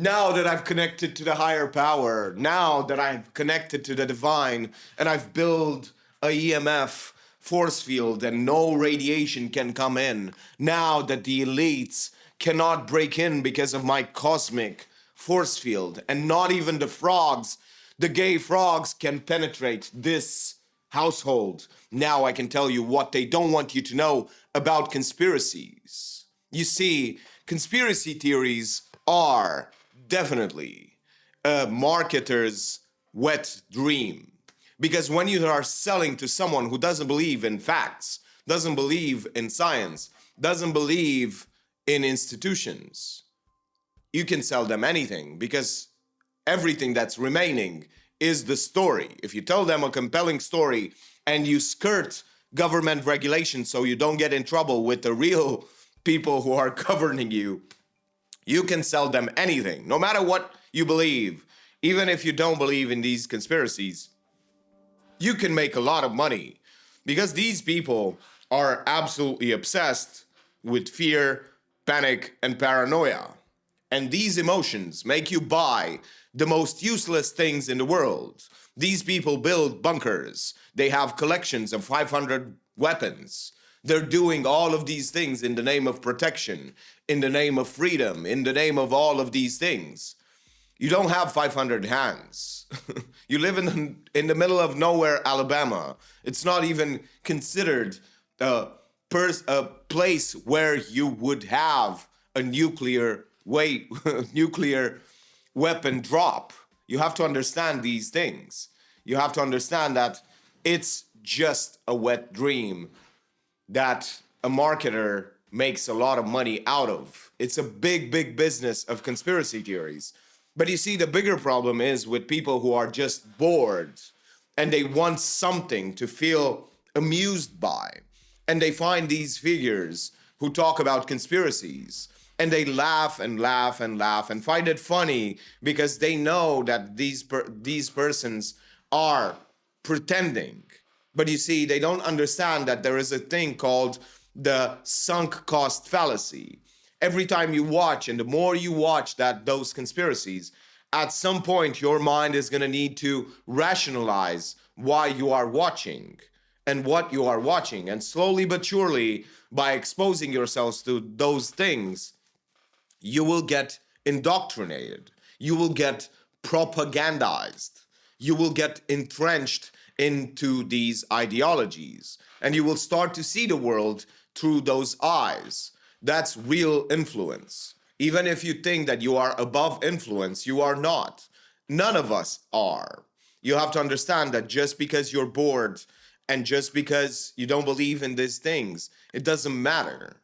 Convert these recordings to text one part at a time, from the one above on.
Now that I've connected to the higher power, now that I've connected to the divine, and I've built a EMF force field and no radiation can come in, now that the elites cannot break in because of my cosmic force field, and not even the frogs, the gay frogs can penetrate this household. Now I can tell you what they don't want you to know about conspiracies. You see, conspiracy theories are definitely a marketer's wet dream. Because when you are selling to someone who doesn't believe in facts, doesn't believe in science, doesn't believe in institutions, you can sell them anything because everything that's remaining is the story. If you tell them a compelling story and you skirt government regulations so you don't get in trouble with the real people who are governing you, you can sell them anything, no matter what you believe. Even if you don't believe in these conspiracies, you can make a lot of money because these people are absolutely obsessed with fear, panic, and paranoia. And these emotions make you buy the most useless things in the world. These people build bunkers. They have collections of 500 weapons. They're doing all of these things in the name of protection, in the name of freedom, in the name of all of these things. You don't have 500 hands. You live in the middle of nowhere, Alabama. It's not even considered a place where you would have a nuclear weapon drop. You have to understand these things. You have to understand that it's just a wet dream that a marketer makes a lot of money out of. It's a big, big business of conspiracy theories. But you see, the bigger problem is with people who are just bored and they want something to feel amused by. And they find these figures who talk about conspiracies and they laugh and laugh and laugh and find it funny because they know that these persons are pretending. But you see, they don't understand that there is a thing called the sunk cost fallacy. Every time you watch, and the more you watch those conspiracies, at some point your mind is going to need to rationalize why you are watching and what you are watching. And slowly but surely, by exposing yourselves to those things, you will get indoctrinated. You will get propagandized. You will get entrenched into these ideologies. And you will start to see the world through those eyes. That's real influence. Even if you think that you are above influence, you are not. None of us are. You have to understand that just because you're bored and just because you don't believe in these things, it doesn't matter.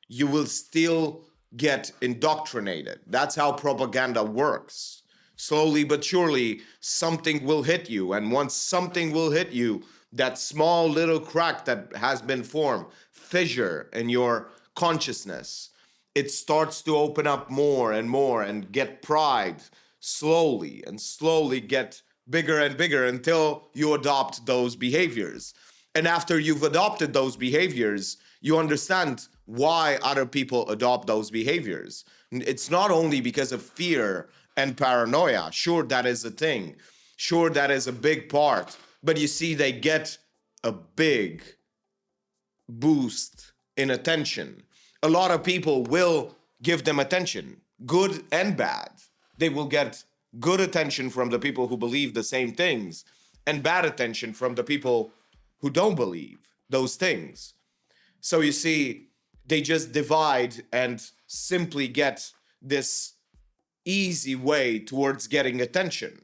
You will still get indoctrinated. That's how propaganda works. Slowly but surely, something will hit you. And once something will hit you, that small little crack that has been formed, fissure in your consciousness, it starts to open up more and get pride slowly and slowly get bigger and bigger until you adopt those behaviors. And after you've adopted those behaviors, you understand why other people adopt those behaviors. It's not only because of fear and paranoia. Sure, that is a thing. Sure, that is a big part. But you see, they get a big boost in attention. A lot of people will give them attention, good and bad. They will get good attention from the people who believe the same things and bad attention from the people who don't believe those things. So you see, they just divide and simply get this easy way towards getting attention.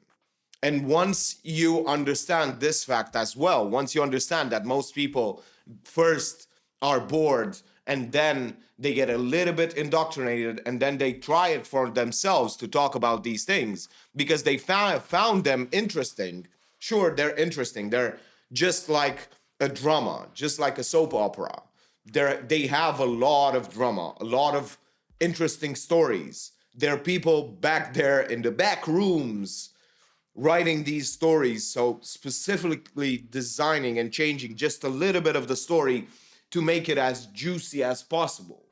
And once you understand this fact as well, once you understand that most people first are bored and then they get a little bit indoctrinated and then they try it for themselves to talk about these things because they found them interesting. Sure, they're interesting. They're just like a drama, just like a soap opera. They have a lot of drama, a lot of interesting stories. There are people back there in the back rooms writing these stories, so specifically designing and changing just a little bit of the story to make it as juicy as possible.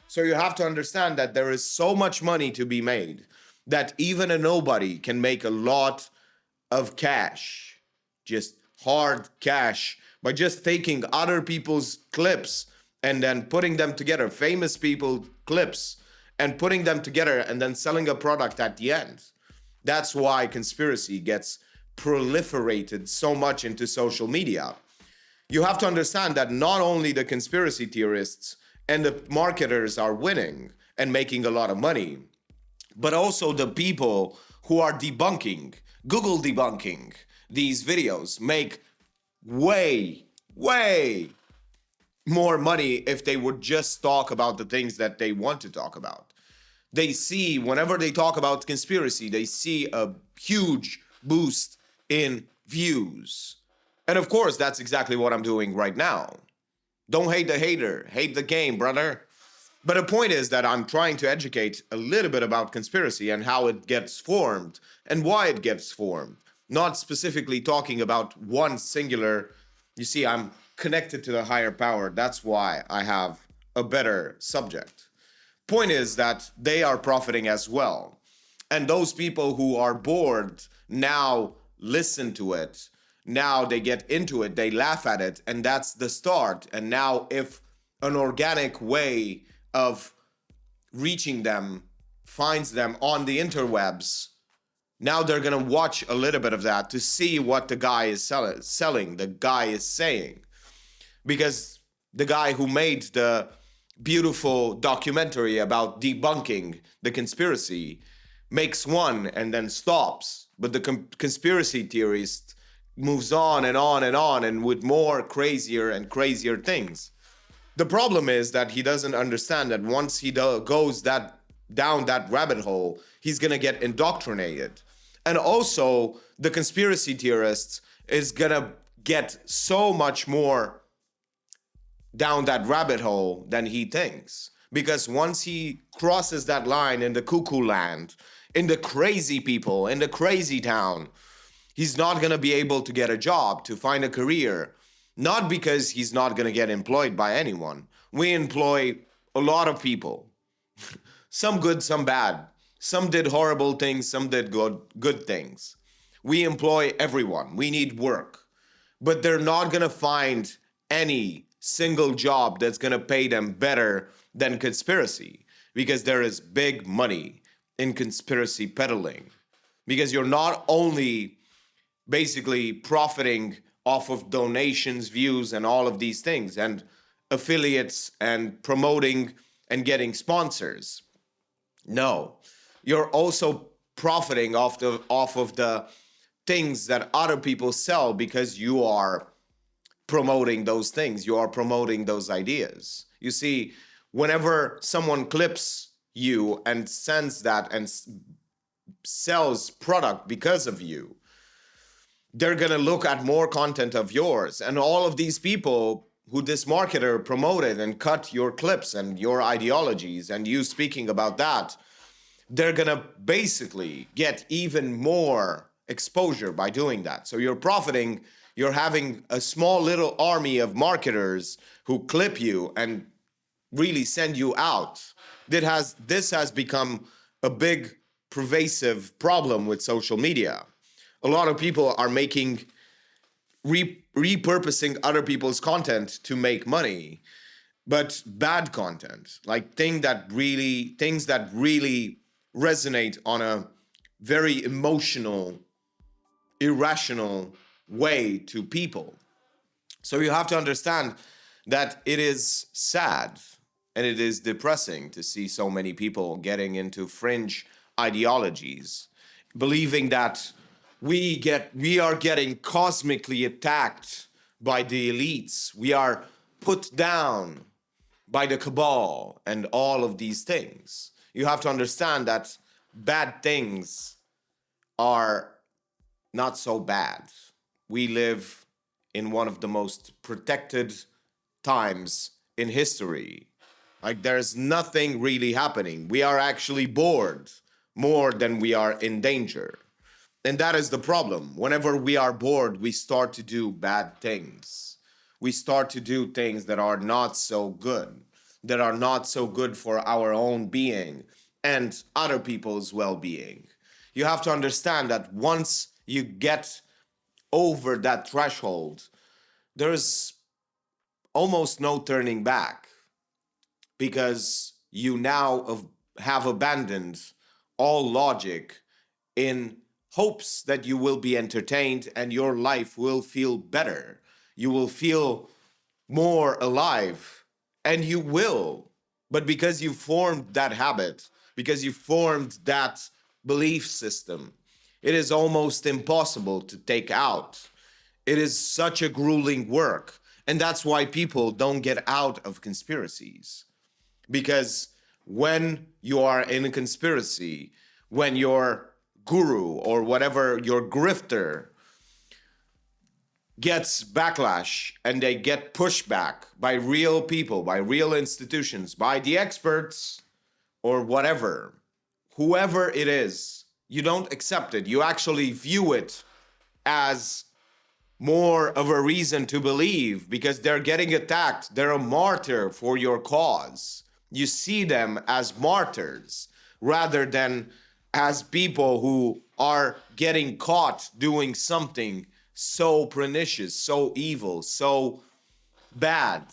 So you have to understand that there is so much money to be made. that even a nobody can make a lot of cash, just hard cash, by just taking other people's clips and then putting them together, famous people clips, and putting them together and then selling a product at the end. That's why conspiracy gets proliferated so much into social media. You have to understand that not only the conspiracy theorists and the marketers are winning and making a lot of money, but also the people who are debunking, Google debunking these videos make way, way more money if they would just talk about the things that they want to talk about. They see, whenever they talk about conspiracy, they see a huge boost in views. And of course, that's exactly what I'm doing right now. Don't hate the hater, hate the game, brother. But the point is that I'm trying to educate a little bit about conspiracy and how it gets formed and why it gets formed. Not specifically talking about one singular. You see, I'm connected to the higher power. That's why I have a better subject. Point is that they are profiting as well. And those people who are bored now listen to it. Now they get into it, they laugh at it, and that's the start. And now, if an organic way of reaching them finds them on the interwebs, now they're gonna watch a little bit of that to see what the guy is selling, the guy is saying. Because the guy who made the beautiful documentary about debunking the conspiracy makes one and then stops. But the conspiracy theorist moves on and on and on, and with more crazier and crazier things. The problem is that he doesn't understand that once he goes down that rabbit hole, he's gonna get indoctrinated. And also, the conspiracy theorist is gonna get so much more down that rabbit hole than he thinks. Because once he crosses that line in the cuckoo land, in the crazy people, in the crazy town, he's not going to be able to get a job, to find a career. Not because he's not going to get employed by anyone. We employ a lot of people. Some good, some bad. Some did horrible things, some did good things. We employ everyone. We need work. But they're not going to find any single job that's going to pay them better than conspiracy, because there is big money in conspiracy peddling. Because you're not only basically profiting off of donations, views, and all of these things, and affiliates, and promoting and getting sponsors. No, you're also profiting off of the things that other people sell, because you are promoting those things, you are promoting those ideas. You see, whenever someone clips you and sends that and sells product because of you, they're gonna look at more content of yours. And all of these people who this marketer promoted and cut your clips and your ideologies and you speaking about that, they're gonna basically get even more exposure by doing that. So you're profiting, you're having a small little army of marketers who clip you and really send you out. This has become a big pervasive problem with social media. A lot of people are making repurposing other people's content to make money, but bad content, like things that really resonate on a very emotional, irrational way to people. So you have to understand that it is sad and it is depressing to see so many people getting into fringe ideologies, believing that we are getting cosmically attacked by the elites. We are put down by the cabal and all of these things. You have to understand that bad things are not so bad. We live in one of the most protected times in history. Like, there's nothing really happening. We are actually bored more than we are in danger. And that is the problem. Whenever we are bored, we start to do bad things. We start to do things that are not so good, that are not so good for our own being and other people's well-being. You have to understand that once you get over that threshold, there's almost no turning back, because you now have abandoned all logic in hopes that you will be entertained and your life will feel better. You will feel more alive, and you will. But because you formed that habit, because you formed that belief system, it is almost impossible to take out. It is such a grueling work. And that's why people don't get out of conspiracies. Because when you are in a conspiracy, when your guru or whatever, your grifter gets backlash and they get pushback by real people, by real institutions, by the experts or whatever, whoever it is, you don't accept it. You actually view it as more of a reason to believe because they're getting attacked. They're a martyr for your cause. You see them as martyrs rather than as people who are getting caught doing something so pernicious, so evil, so bad.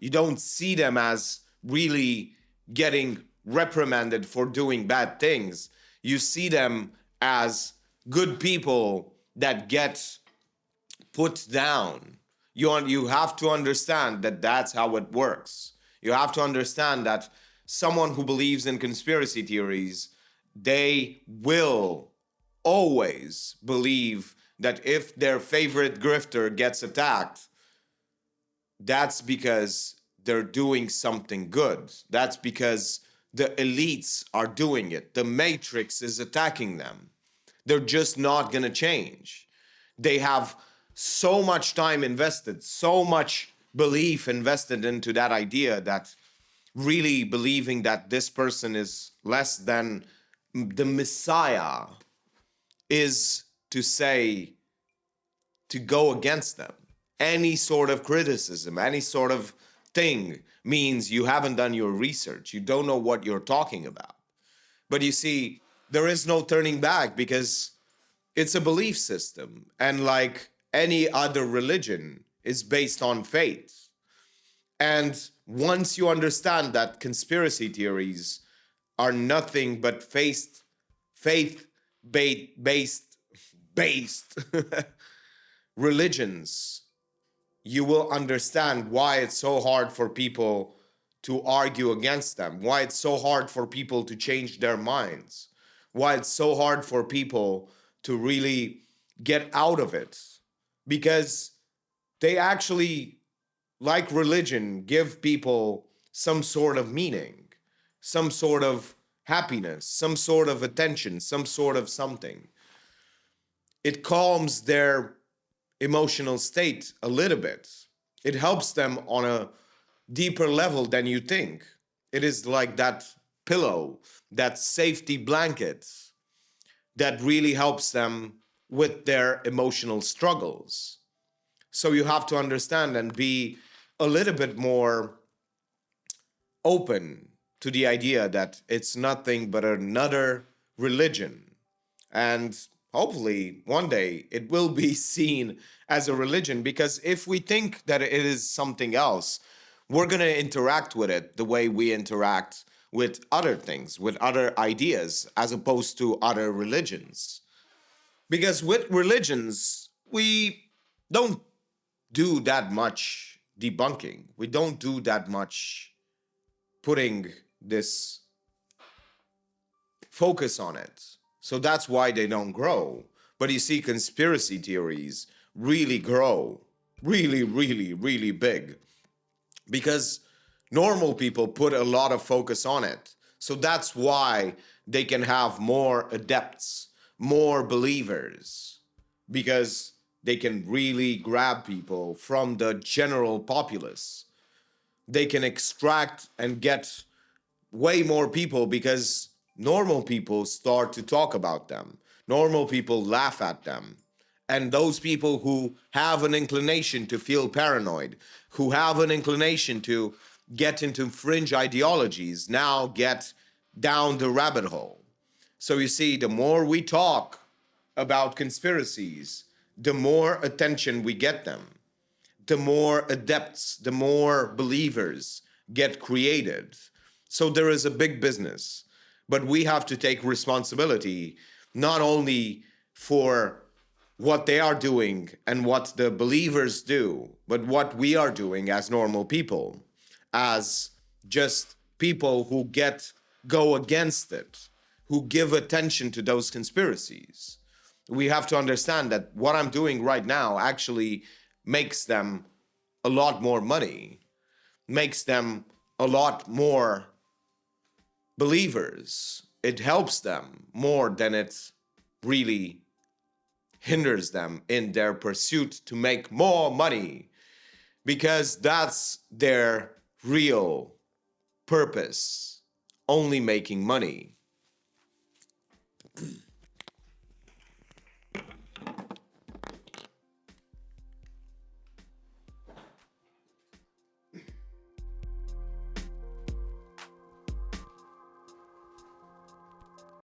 You don't see them as really getting reprimanded for doing bad things. You see them as good people that get put down. You have to understand that that's how it works. You have to understand that someone who believes in conspiracy theories, they will always believe that if their favorite grifter gets attacked, that's because they're doing something good. That's because the elites are doing it. The Matrix is attacking them. They're just not going to change. They have so much time invested, so much belief invested into that idea, that really believing that this person is less than the Messiah is to say, to go against them. Any sort of criticism, any sort of thing means you haven't done your research. You don't know what you're talking about. But you see, there is no turning back because it's a belief system. And like any other religion, is based on faith. And once you understand that conspiracy theories are nothing but faith-based religions, you will understand why it's so hard for people to argue against them, why it's so hard for people to change their minds, why it's so hard for people to really get out of it. Because they actually, like religion, give people some sort of meaning, some sort of happiness, some sort of attention, some sort of something. It calms their emotional state a little bit. It helps them on a deeper level than you think. It is like that pillow, that safety blanket that really helps them with their emotional struggles. So you have to understand and be a little bit more open to the idea that it's nothing but another religion. And hopefully one day it will be seen as a religion, because if we think that it is something else, we're going to interact with it the way we interact with other things, with other ideas, as opposed to other religions. Because with religions, we don't do that much debunking. We don't do that much putting this focus on it. So that's why they don't grow. But you see, conspiracy theories really grow, really, really, really big, because normal people put a lot of focus on it. So that's why they can have more adepts, more believers, because they can really grab people from the general populace. They can extract and get way more people because normal people start to talk about them. Normal people laugh at them. And those people who have an inclination to feel paranoid, who have an inclination to get into fringe ideologies, now get down the rabbit hole. So you see, the more we talk about conspiracies, the more attention we get them, the more adepts, the more believers get created. So there is a big business, but we have to take responsibility not only for what they are doing and what the believers do, but what we are doing as normal people, as just people who go against it, who give attention to those conspiracies. We have to understand that what I'm doing right now actually makes them a lot more money, makes them a lot more believers. It helps them more than it really hinders them in their pursuit to make more money, because that's their real purpose, only making money.